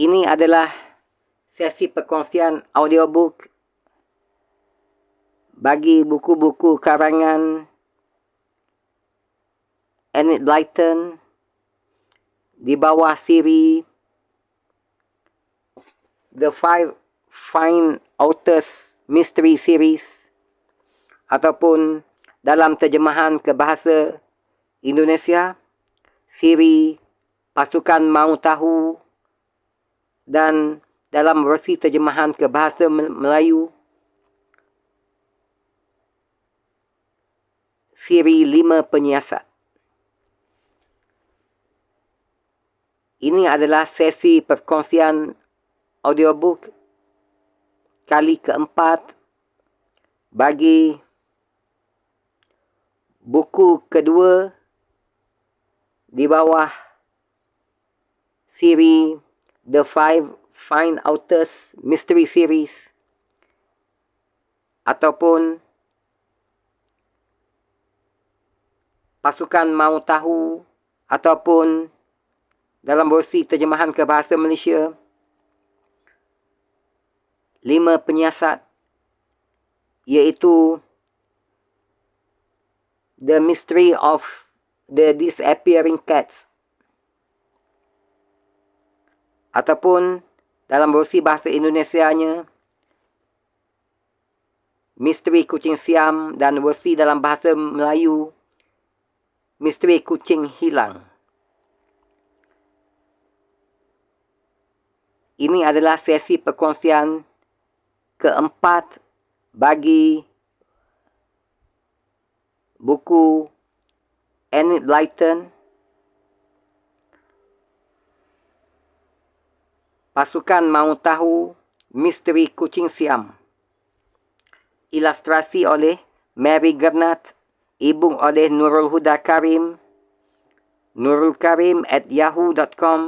Ini adalah sesi perkongsian audiobook bagi buku-buku karangan Enid Blyton di bawah siri The Five Fine Authors Mystery Series ataupun dalam terjemahan ke bahasa Indonesia, siri Pasukan Mau Tahu, dan dalam versi terjemahan ke bahasa Melayu, siri 5 Penyiasat. Ini adalah sesi perkongsian audiobook kali keempat bagi buku kedua di bawah siri The Five Fine Authors Mystery Series ataupun Pasukan Mau Tahu ataupun dalam versi terjemahan ke bahasa Malaysia 5 Penyiasat, iaitu The Mystery of the Disappearing Cats ataupun dalam versi bahasa Indonesianya Misteri Kucing Siam, dan versi dalam bahasa Melayu Misteri Kucing Hilang. Ini adalah sesi perkongsian keempat bagi buku Enid Blyton, Pasukan Mau Tahu, Misteri Kucing Siam. Ilustrasi oleh Mary Gernat, e-book oleh Nurul Huda Karim, nurulkarim@yahoo.com,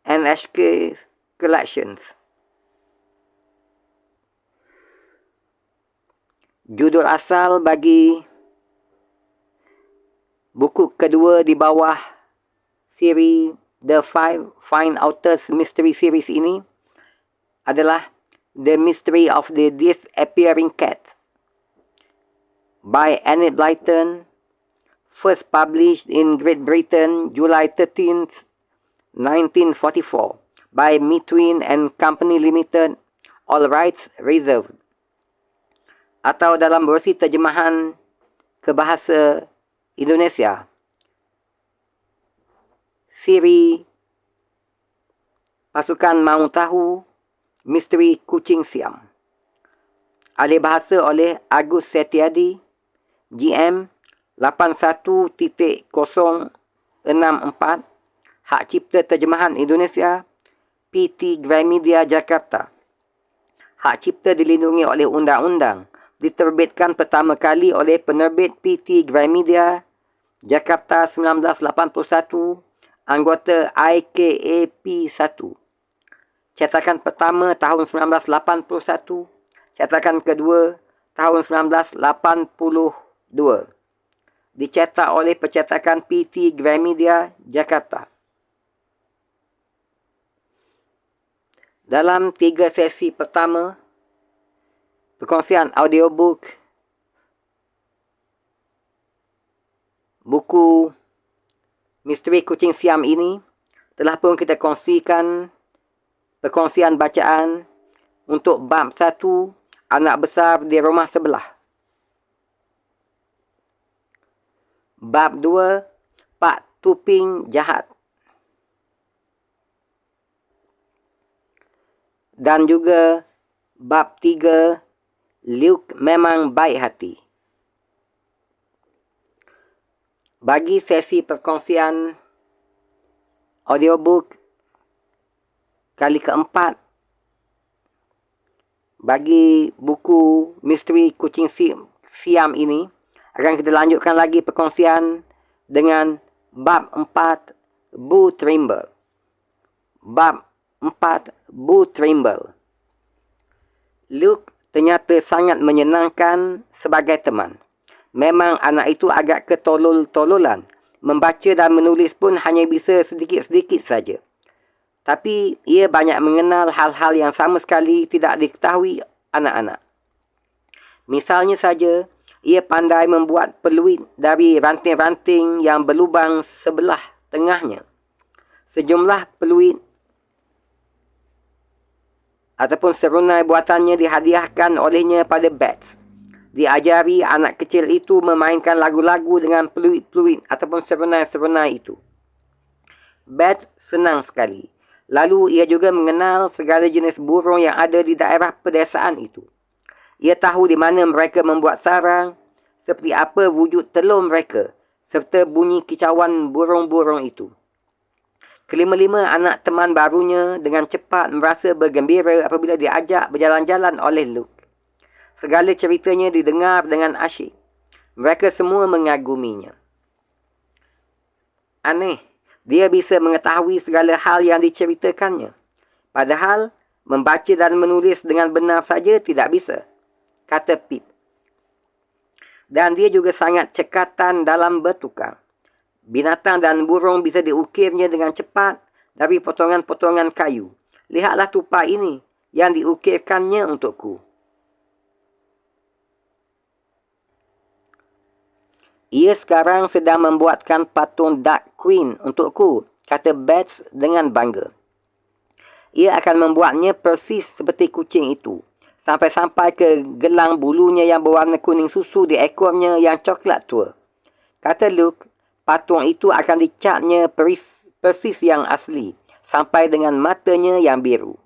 NHK Collections. Judul asal bagi buku kedua di bawah siri The Five Fine Authors Mystery Series ini adalah The Mystery of the Disappearing Cat by Enid Blyton, first published in Great Britain July 13th, 1944 by Mitwin and Company Limited, all rights reserved. Atau dalam versi terjemahan ke bahasa Indonesia, siri Pasukan Mau Tahu, Misteri Kucing Siam. Alih bahasa oleh Agus Setiadi, GM 81.064, Hak Cipta Terjemahan Indonesia, PT Gramedia Jakarta. Hak cipta dilindungi oleh undang-undang. Diterbitkan pertama kali oleh penerbit PT Gramedia Jakarta 1981, anggota IKAP 1. Cetakan pertama tahun 1981, cetakan kedua tahun 1982. Dicetak oleh percetakan PT Gramedia Jakarta. Dalam 3 sesi pertama perkongsian audiobook buku Misteri Kucing Siam ini, telah pun kita kongsikan perkongsian bacaan untuk bab 1, Anak Besar di Rumah Sebelah. Bab 2, Pak Tuping Jahat. Dan juga bab 3, Luke Memang Baik Hati. Bagi sesi perkongsian audiobook kali keempat bagi buku Misteri Kucing Siam ini, akan kita lanjutkan lagi perkongsian dengan bab 4, Bu Trimble. Bab 4, Bu Trimble. Luke ternyata sangat menyenangkan sebagai teman. Memang anak itu agak ketolol-tololan. Membaca dan menulis pun hanya bisa sedikit-sedikit saja. Tapi ia banyak mengenal hal-hal yang sama sekali tidak diketahui anak-anak. Misalnya saja, ia pandai membuat peluit dari ranting-ranting yang berlubang sebelah tengahnya. Sejumlah peluit ataupun serunai buatannya dihadiahkan olehnya pada Bats. Diajari anak kecil itu memainkan lagu-lagu dengan peluit-peluit ataupun serunai-serunai itu. Bats senang sekali. Lalu ia juga mengenal segala jenis burung yang ada di daerah pedesaan itu. Ia tahu di mana mereka membuat sarang, seperti apa wujud telur mereka, serta bunyi kicauan burung-burung itu. Kelima-lima anak teman barunya dengan cepat merasa bergembira apabila diajak berjalan-jalan oleh Luke. Segala ceritanya didengar dengan asyik. Mereka semua mengaguminya. Aneh, dia bisa mengetahui segala hal yang diceritakannya. Padahal, membaca dan menulis dengan benar saja tidak bisa, kata Pip. Dan dia juga sangat cekatan dalam bertukar. Binatang dan burung bisa diukirnya dengan cepat dari potongan-potongan kayu. Lihatlah tupai ini yang diukirkannya untukku. Ia sekarang sedang membuatkan patung Dark Queen untukku, kata Bats dengan bangga. Ia akan membuatnya persis seperti kucing itu, sampai-sampai ke gelang bulunya yang berwarna kuning susu di ekornya yang coklat tua. Kata Luke, patung itu akan dicatnya persis yang asli, sampai dengan matanya yang biru.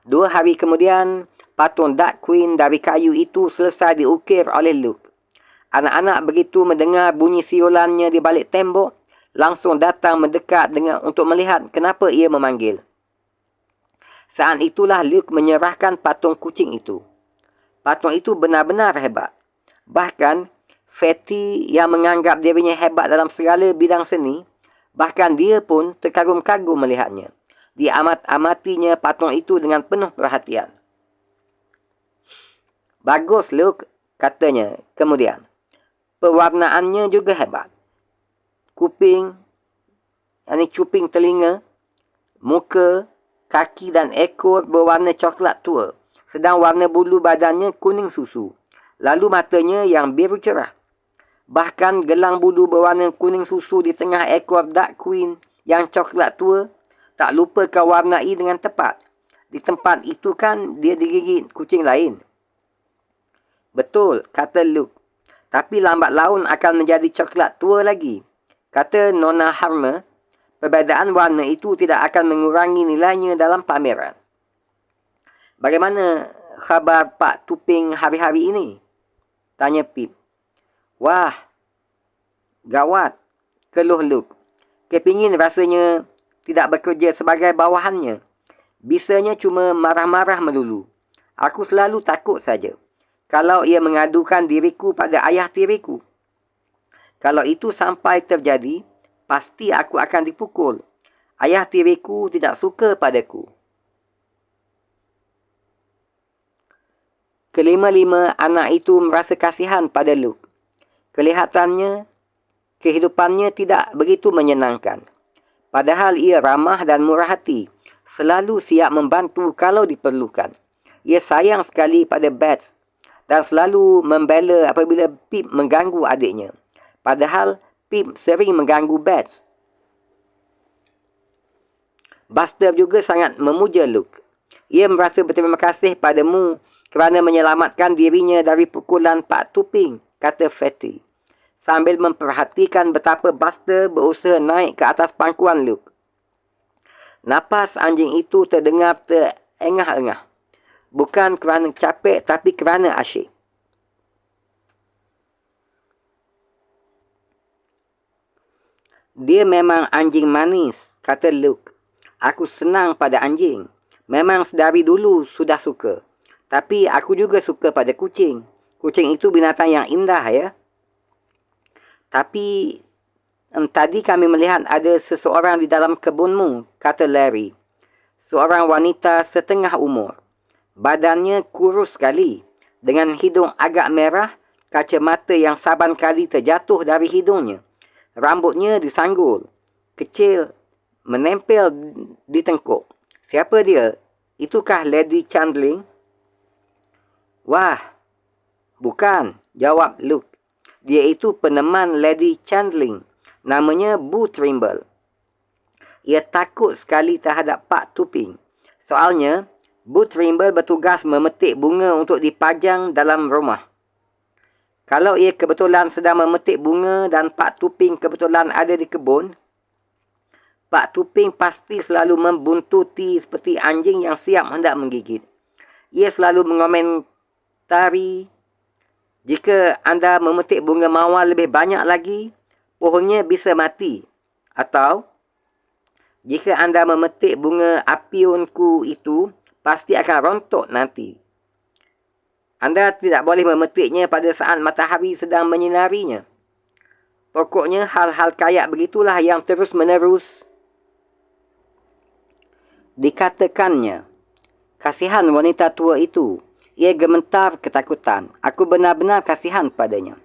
2 hari kemudian, patung Dark Queen dari kayu itu selesai diukir oleh Luke. Anak-anak begitu mendengar bunyi siulannya di balik tembok, langsung datang mendekat untuk melihat kenapa ia memanggil. Saat itulah Luke menyerahkan patung kucing itu. Patung itu benar-benar hebat. Bahkan, Fatty yang menganggap dirinya hebat dalam segala bidang seni, bahkan dia pun terkagum-kagum melihatnya. Dia amat-amatinya patung itu dengan penuh perhatian. Bagus, Luke, katanya kemudian. Pewarnaannya juga hebat. Kuping, cuping telinga, muka, kaki dan ekor berwarna coklat tua. Sedang warna bulu badannya kuning susu. Lalu matanya yang biru cerah. Bahkan gelang bulu berwarna kuning susu di tengah ekor Dark Queen yang coklat tua tak lupa kau warnai dengan tepat. Di tempat itu kan dia digigit kucing lain. Betul, kata Luke. Tapi lambat laun akan menjadi coklat tua lagi. Kata Nona Harmer, perbezaan warna itu tidak akan mengurangi nilainya dalam pameran. Bagaimana khabar Pak Tuping hari-hari ini? Tanya Pip. Wah, gawat, keluh Luke. Kepingin rasanya tidak bekerja sebagai bawahannya. Bisanya cuma marah-marah melulu. Aku selalu takut saja. Kalau ia mengadukan diriku pada ayah tiriku. Kalau itu sampai terjadi, pasti aku akan dipukul. Ayah tiriku tidak suka padaku. Kelima-lima anak itu merasa kasihan pada Luke. Kelihatannya, kehidupannya tidak begitu menyenangkan. Padahal ia ramah dan murah hati, selalu siap membantu kalau diperlukan. Ia sayang sekali pada Bats dan selalu membela apabila Pip mengganggu adiknya. Padahal Pip sering mengganggu Bats. Buster juga sangat memuja Luke. Ia merasa berterima kasih padamu kerana menyelamatkan dirinya dari pukulan Pak Tuping, kata Fatty, sambil memperhatikan betapa Buster berusaha naik ke atas pangkuan Luke. Napas anjing itu terdengar terengah-engah. Bukan kerana capek, tapi kerana asyik. Dia memang anjing manis, kata Luke. Aku senang pada anjing. Memang sedari dulu sudah suka. Tapi aku juga suka pada kucing. Kucing itu binatang yang indah, ya. Tapi tadi kami melihat ada seseorang di dalam kebunmu, kata Larry. Seorang wanita setengah umur. Badannya kurus sekali, dengan hidung agak merah, kacamata yang saban kali terjatuh dari hidungnya. Rambutnya disanggul, kecil, menempel di tengkuk. Siapa dia? Itukah Lady Chandling? Wah, bukan, jawab Luke. Dia itu peneman Lady Chandling. Namanya Bu Trimble. Ia takut sekali terhadap Pak Tuping. Soalnya, Bu Trimble bertugas memetik bunga untuk dipajang dalam rumah. Kalau ia kebetulan sedang memetik bunga dan Pak Tuping kebetulan ada di kebun, Pak Tuping pasti selalu membuntuti seperti anjing yang siap hendak menggigit. Ia selalu mengomentari, jika anda memetik bunga mawar lebih banyak lagi, pohonnya bisa mati. Atau, jika anda memetik bunga apionku itu, pasti akan rontok nanti. Anda tidak boleh memetiknya pada saat matahari sedang menyinarinya. Pokoknya hal-hal kayak begitulah yang terus-menerus dikatakannya. Kasihan wanita tua itu. Ia gemetar ketakutan. Aku benar-benar kasihan padanya.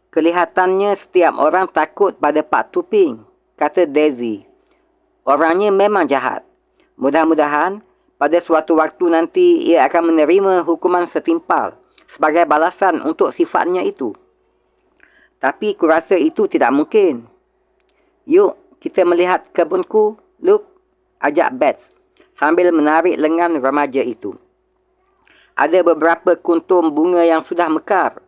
Kelihatannya setiap orang takut pada Pak Tuping, kata Daisy. Orangnya memang jahat. Mudah-mudahan pada suatu waktu nanti ia akan menerima hukuman setimpal sebagai balasan untuk sifatnya itu. Tapi kurasa itu tidak mungkin. Yuk, kita melihat kebunku, Luke, ajak Bets sambil menarik lengan remaja itu. Ada beberapa kuntum bunga yang sudah mekar.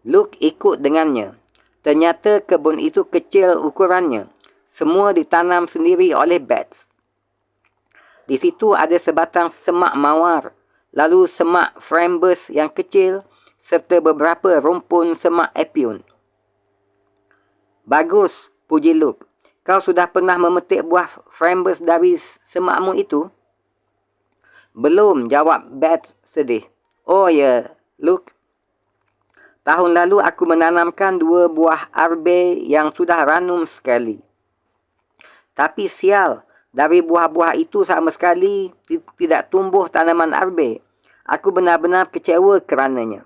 Luke ikut dengannya. Ternyata kebun itu kecil ukurannya. Semua ditanam sendiri oleh Bets. Di situ ada sebatang semak mawar, lalu semak frambus yang kecil, serta beberapa rumpun semak apion. Bagus, puji Luke. Kau sudah pernah memetik buah frambus dari semakmu itu? Belum, jawab Bets sedih. Oh ya, Luke. Tahun lalu aku menanamkan 2 buah arbe yang sudah ranum sekali. Tapi sial, dari buah-buah itu sama sekali tidak tumbuh tanaman arbe. Aku benar-benar kecewa kerananya.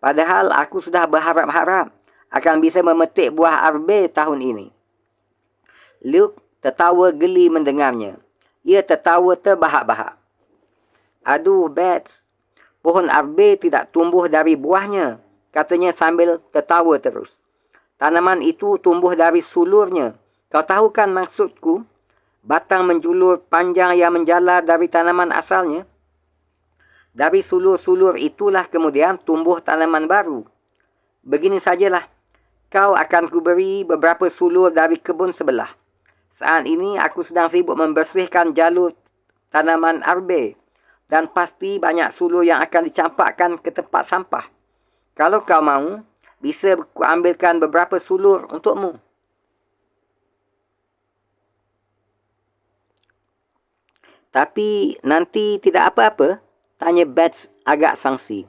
Padahal aku sudah berharap-harap akan bisa memetik buah arbe tahun ini. Luke tertawa geli mendengarnya. Ia tertawa terbahak-bahak. Aduh, Bets, pohon arbe tidak tumbuh dari buahnya, katanya sambil tertawa terus. Tanaman itu tumbuh dari sulurnya. Kau tahu kan maksudku? Batang menjulur panjang yang menjalar dari tanaman asalnya. Dari sulur-sulur itulah kemudian tumbuh tanaman baru. Begini sajalah. Kau akan kuberi beberapa sulur dari kebun sebelah. Saat ini aku sedang sibuk membersihkan jalur tanaman arbe. Dan pasti banyak sulur yang akan dicampakkan ke tempat sampah. Kalau kau mahu, bisa ku ambilkan beberapa sulur untukmu. Tapi nanti tidak apa-apa? Tanya Bets agak sangsi.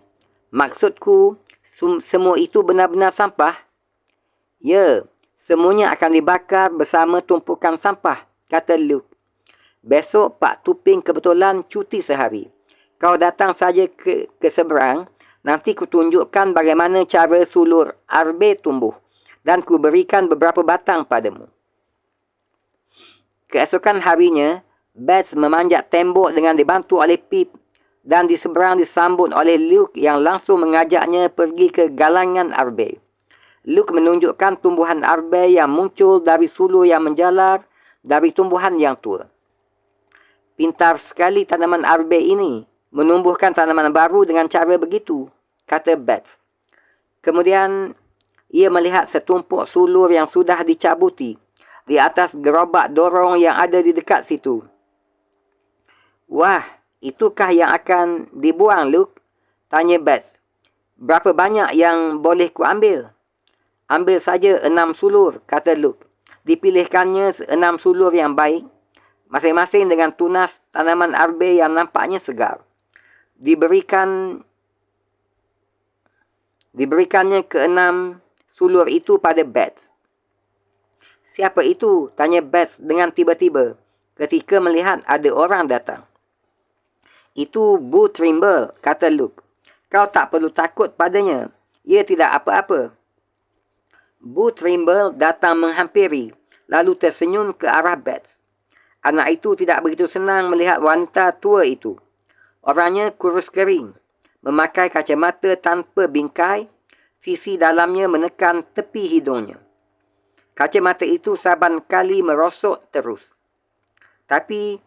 Maksudku, semua itu benar-benar sampah? Ya, semuanya akan dibakar bersama tumpukan sampah, kata Luke. Besok Pak Tuping kebetulan cuti sehari. Kau datang saja ke seberang, nanti ku tunjukkan bagaimana cara sulur arbe tumbuh dan ku berikan beberapa batang padamu. Keesokan harinya, Bets memanjat tembok dengan dibantu oleh Pip dan di seberang disambut oleh Luke yang langsung mengajaknya pergi ke galangan arbe. Luke menunjukkan tumbuhan arbe yang muncul dari sulur yang menjalar dari tumbuhan yang tua. Pintar sekali tanaman arbe ini, menumbuhkan tanaman baru dengan cara begitu, kata Bets. Kemudian, ia melihat setumpuk sulur yang sudah dicabuti di atas gerobak dorong yang ada di dekat situ. Wah, itukah yang akan dibuang, Luke? Tanya Bets. Berapa banyak yang boleh ku ambil? Ambil saja 6 sulur, kata Luke. Dipilihkannya 6 sulur yang baik, masing-masing dengan tunas tanaman arbe yang nampaknya segar. Diberikannya ke-6 sulur itu pada Bets. Siapa itu? Tanya Bets dengan tiba-tiba ketika melihat ada orang datang. Itu Bu Trimble, kata Luke. Kau tak perlu takut padanya. Ia tidak apa-apa. Bu Trimble datang menghampiri, lalu tersenyum ke arah Bats. Anak itu tidak begitu senang melihat wanita tua itu. Orangnya kurus kering, memakai kacamata tanpa bingkai, sisi dalamnya menekan tepi hidungnya. Kacamata itu saban kali merosot terus. Tapi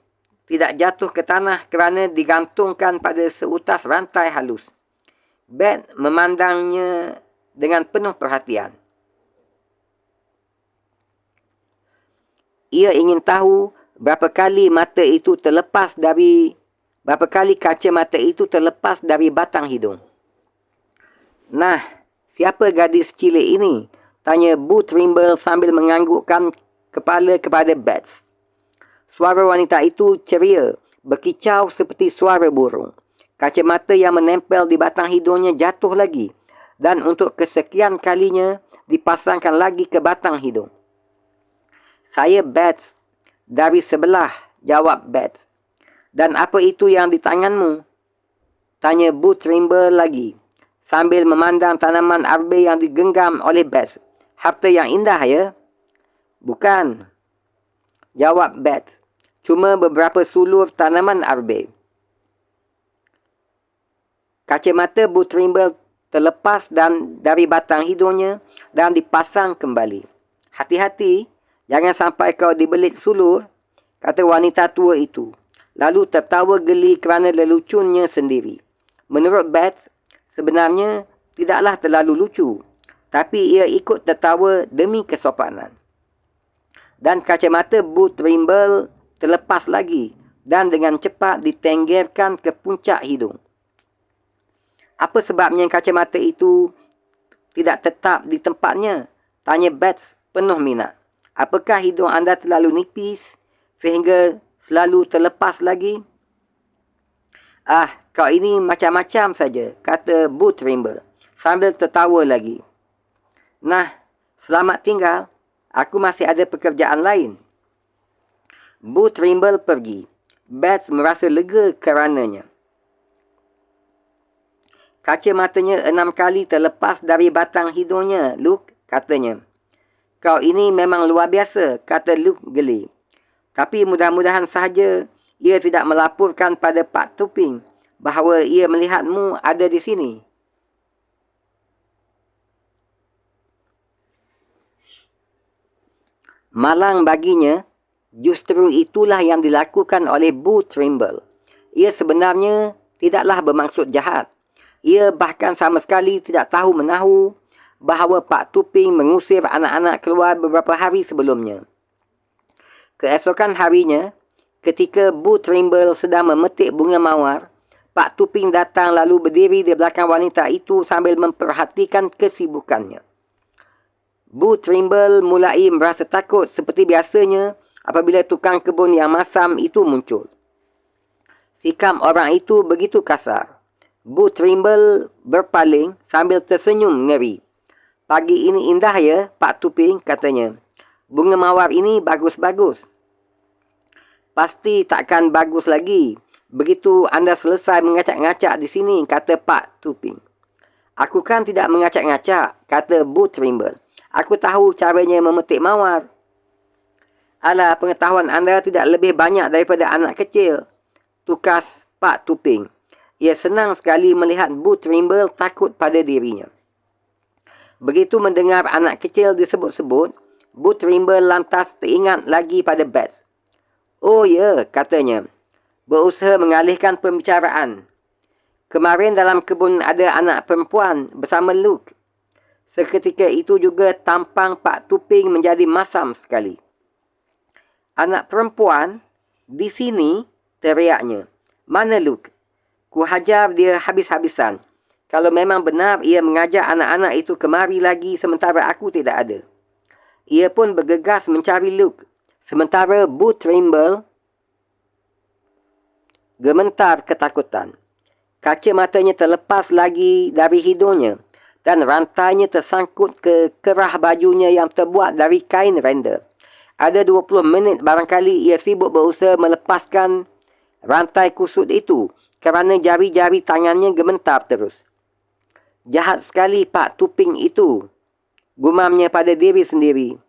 tidak jatuh ke tanah kerana digantungkan pada seutas rantai halus. Bat memandangnya dengan penuh perhatian. Ia ingin tahu berapa kali kaca mata itu terlepas dari batang hidung. Nah, siapa gadis cilik ini? Tanya Bu Trimble sambil menganggukkan kepala kepada Bats. Suara wanita itu ceria, berkicau seperti suara burung. Kacamata yang menempel di batang hidungnya jatuh lagi dan untuk kesekian kalinya dipasangkan lagi ke batang hidung. Saya Bats, dari sebelah, jawab Bats. Dan apa itu yang di tanganmu? Tanya Bu Trimble lagi, sambil memandang tanaman arbe yang digenggam oleh Bats. Harta yang indah ya? Bukan, jawab Bats. Cuma beberapa sulur tanaman arbe. Kacamata Bu Trimble terlepas dari batang hidungnya dan dipasang kembali. Hati-hati, jangan sampai kau dibelit sulur, kata wanita tua itu. Lalu tertawa geli kerana leluconnya sendiri. Menurut Bats, sebenarnya tidaklah terlalu lucu, tapi ia ikut tertawa demi kesopanan. Dan kacamata Bu Trimble terlepas lagi dan dengan cepat ditenggerkan ke puncak hidung. Apa sebabnya kacamata itu tidak tetap di tempatnya? Tanya Bats penuh minat. Apakah hidung anda terlalu nipis sehingga selalu terlepas lagi? Ah, kau ini macam-macam saja, kata Bu Trimble sambil tertawa lagi. Nah, selamat tinggal. Aku masih ada pekerjaan lain. Bu Trimble pergi. Bats merasa lega kerananya. Kaca matanya 6 kali terlepas dari batang hidungnya, Luke, katanya. Kau ini memang luar biasa, kata Luke geli. Tapi mudah-mudahan sahaja ia tidak melaporkan pada Pak Tuping bahawa ia melihatmu ada di sini. Malang baginya, justru itulah yang dilakukan oleh Bu Trimble. Ia sebenarnya tidaklah bermaksud jahat. Ia bahkan sama sekali tidak tahu menahu bahawa Pak Tuping mengusir anak-anak keluar beberapa hari sebelumnya. Keesokan harinya, ketika Bu Trimble sedang memetik bunga mawar, Pak Tuping datang lalu berdiri di belakang wanita itu sambil memperhatikan kesibukannya. Bu Trimble mulai merasa takut seperti biasanya apabila tukang kebun yang masam itu muncul. Sikap orang itu begitu kasar. Bu Trimble berpaling sambil tersenyum ngeri. Pagi ini indah ya, Pak Tuping, katanya. Bunga mawar ini bagus-bagus. Pasti takkan bagus lagi begitu anda selesai mengacak-ngacak di sini, kata Pak Tuping. Aku kan tidak mengacak-ngacak, kata Bu Trimble. Aku tahu caranya memetik mawar. Alah, pengetahuan anda tidak lebih banyak daripada anak kecil, tukas Pak Tuping. Ia senang sekali melihat Bu Trimble takut pada dirinya. Begitu mendengar anak kecil disebut-sebut, Bu Trimble lantas teringat lagi pada Bats. Oh ya, katanya, berusaha mengalihkan pembicaraan. Kemarin dalam kebun ada anak perempuan bersama Luke. Seketika itu juga tampang Pak Tuping menjadi masam sekali. Anak perempuan? Di sini? Teriaknya. Mana Luke? Ku hajar dia habis-habisan. Kalau memang benar ia mengajak anak-anak itu kemari lagi sementara aku tidak ada. Ia pun bergegas mencari Luke. Sementara Bu Trimble gementar ketakutan. Kaca matanya terlepas lagi dari hidungnya dan rantainya tersangkut ke kerah bajunya yang terbuat dari kain render. Ada 20 minit barangkali ia sibuk berusaha melepaskan rantai kusut itu kerana jari-jari tangannya gementar terus. Jahat sekali Pak Tuping itu, gumamnya pada diri sendiri.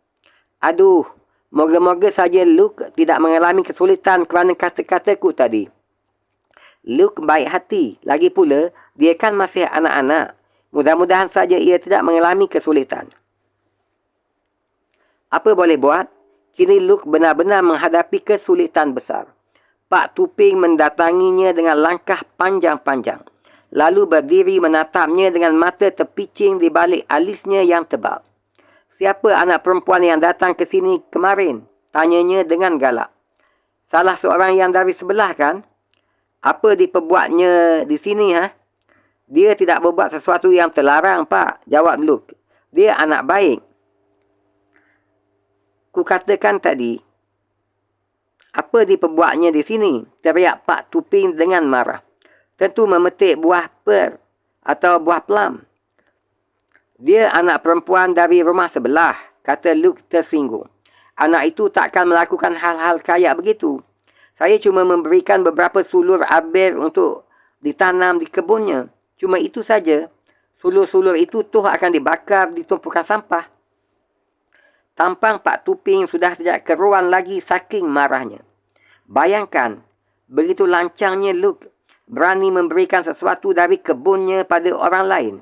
Aduh, moga-moga saja Luke tidak mengalami kesulitan kerana kata-kataku tadi. Luke baik hati, lagi pula dia kan masih anak-anak. Mudah-mudahan saja ia tidak mengalami kesulitan. Apa boleh buat? Kini Luke benar-benar menghadapi kesulitan besar. Pak Tuping mendatanginya dengan langkah panjang-panjang, lalu berdiri menatapnya dengan mata terpicing di balik alisnya yang tebal. Siapa anak perempuan yang datang ke sini kemarin? Tanyanya dengan galak. Salah seorang yang dari sebelah kan? Apa diperbuatnya di sini ha? Dia tidak berbuat sesuatu yang terlarang, Pak, jawab Luke. Dia anak baik. Ku katakan tadi, apa diperbuatnya di sini? Teriak Pak Tuping dengan marah. Tentu memetik buah per atau buah plum. Dia anak perempuan dari rumah sebelah, kata Luke tersinggung. Anak itu takkan melakukan hal-hal kayak begitu. Saya cuma memberikan beberapa sulur arbir untuk ditanam di kebunnya. Cuma itu saja. Sulur-sulur itu tuh akan dibakar di tumpukan sampah. Tampang Pak Tuping sudah tidak keruan lagi saking marahnya. Bayangkan, begitu lancangnya Luke berani memberikan sesuatu dari kebunnya pada orang lain.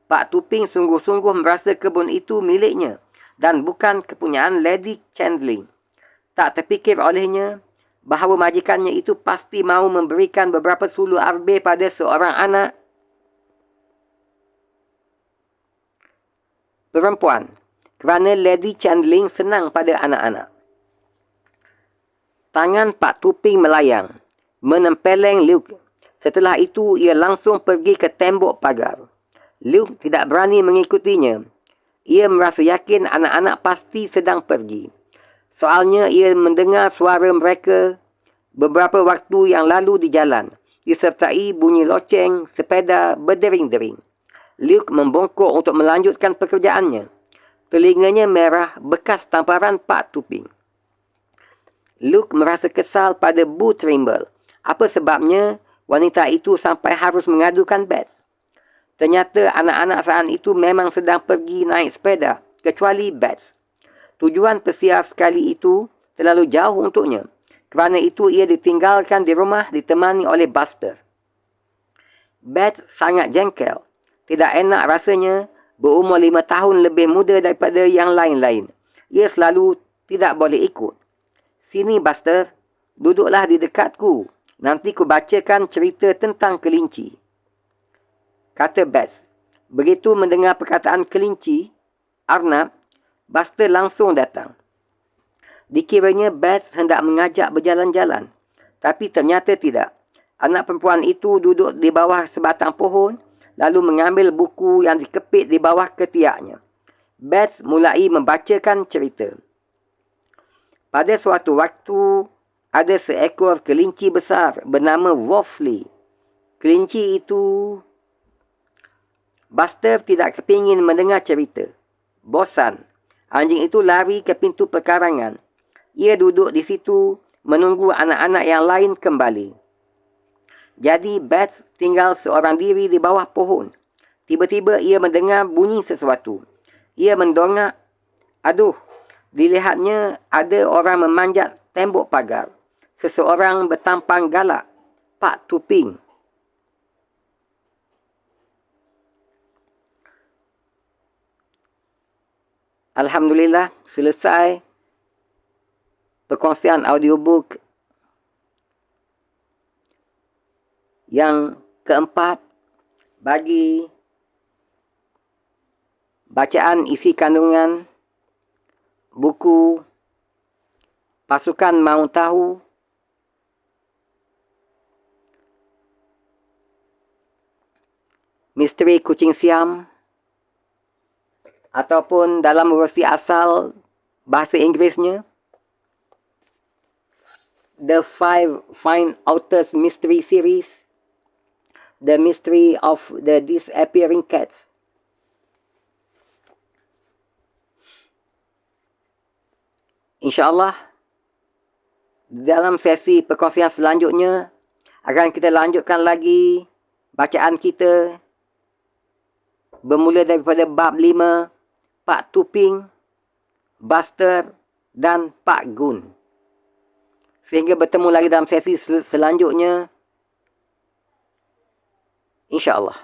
Pak Tuping sungguh-sungguh merasa kebun itu miliknya dan bukan kepunyaan Lady Chandling. Tak terfikir olehnya bahawa majikannya itu pasti mahu memberikan beberapa sulur arbir pada seorang anak perempuan kerana Lady Chandling senang pada anak-anak. Tangan Pak Tuping melayang, menempeleng Luke. Setelah itu, ia langsung pergi ke tembok pagar. Luke tidak berani mengikutinya. Ia merasa yakin anak-anak pasti sedang pergi. Soalnya ia mendengar suara mereka beberapa waktu yang lalu di jalan, disertai bunyi loceng sepeda berdering-dering. Luke membongkok untuk melanjutkan pekerjaannya. Telinganya merah bekas tamparan Pak Tuping. Luke merasa kesal pada Bu Trimble. Apa sebabnya wanita itu sampai harus mengadukan Bets? Ternyata anak-anak saat itu memang sedang pergi naik sepeda, kecuali Bets. Tujuan pesiar sekali itu terlalu jauh untuknya. Kerana itu ia ditinggalkan di rumah ditemani oleh Buster. Bets sangat jengkel. Tidak enak rasanya berumur 5 tahun lebih muda daripada yang lain-lain. Ia selalu tidak boleh ikut. Sini Buster, duduklah di dekatku. Nanti ku bacakan cerita tentang kelinci, kata Bets. Begitu mendengar perkataan kelinci, Arnab, Buster langsung datang. Dikiranya Bets hendak mengajak berjalan-jalan, tapi ternyata tidak. Anak perempuan itu duduk di bawah sebatang pohon, lalu mengambil buku yang dikepit di bawah ketiaknya. Bets mulai membacakan cerita. Pada suatu waktu, ada seekor kelinci besar bernama Wolfley. Kelinci itu... Buster tidak kepingin mendengar cerita. Bosan. Anjing itu lari ke pintu perkarangan. Ia duduk di situ menunggu anak-anak yang lain kembali. Jadi Bets tinggal seorang diri di bawah pohon. Tiba-tiba ia mendengar bunyi sesuatu. Ia mendongak. Aduh, dilihatnya ada orang memanjat tembok pagar. Seseorang bertampang galak. Pak Tuping. Alhamdulillah, selesai perkongsian audiobook yang keempat bagi bacaan isi kandungan buku Pasukan Mahu Tahu Misteri Kucing Siam, ataupun dalam versi asal bahasa Inggerisnya The Five Fine Authors Mystery Series, The Mystery of the Disappearing Cats. InsyaAllah dalam sesi perkongsian selanjutnya akan kita lanjutkan lagi bacaan kita bermula daripada bab 5, Pak Tuping, Buster dan Pak Gun. Sehingga bertemu lagi dalam sesi selanjutnya, insya-Allah.